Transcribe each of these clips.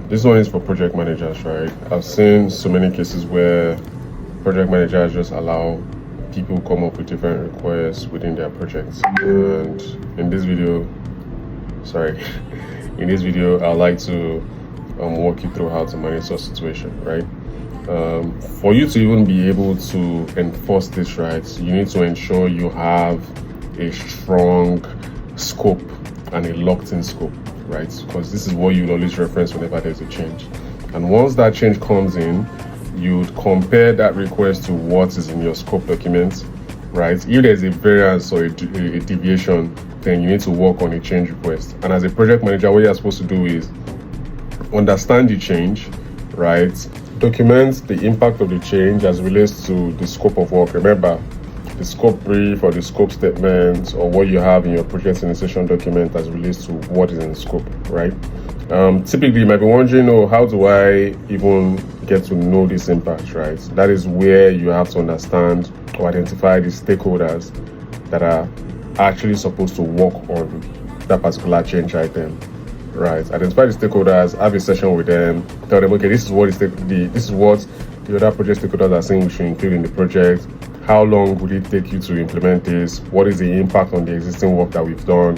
This one is for project managers, right? I've seen so many cases where project managers just allow people come up with different requests within their projects. And in this video, I'd like to walk you through how to manage such situation, right? For you to even be able to enforce this, right, you need to ensure you have a strong scope and a locked-in scope, right? Because this is what you'll always reference whenever there's a change. And once that change comes in, you'd compare that request to what is in your scope document, right? If there's a variance or a deviation, then you need to work on a change request. And as a project manager, what you're supposed to do is understand the change, right? Document the impact of the change as relates to the scope of work. Remember, the scope brief or the scope statement or what you have in your project initiation document as relates to what is in scope, right? Typically, you might be wondering, how do I even get to know this impact, right? That is where you have to understand or identify the stakeholders that are actually supposed to work on that particular change item. Right, identify the stakeholders, have a session with them, tell them, okay, this is what the other project stakeholders are saying we should include in the project. How long would it take you to implement this? What is the impact on the existing work that we've done?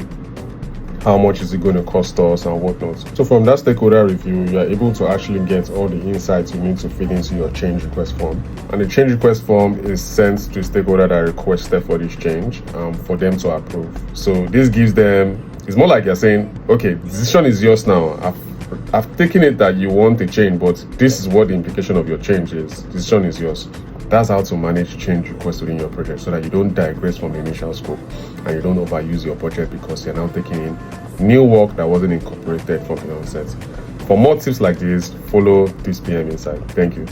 How much is it going to cost us and whatnot? So from that stakeholder review, you are able to actually get all the insights you need to feed into your change request form. And the change request form is sent to a stakeholder that requested for this change for them to approve. So this gives them, it's more like you're saying, okay, the decision is yours now. I've taken it that you want a change, but this is what the implication of your change is. The decision is yours. That's how to manage change requests within your project so that you don't digress from the initial scope and you don't overuse your budget because you're now taking in new work that wasn't incorporated from the onset. For more tips like this, follow this PM Insight. Thank you.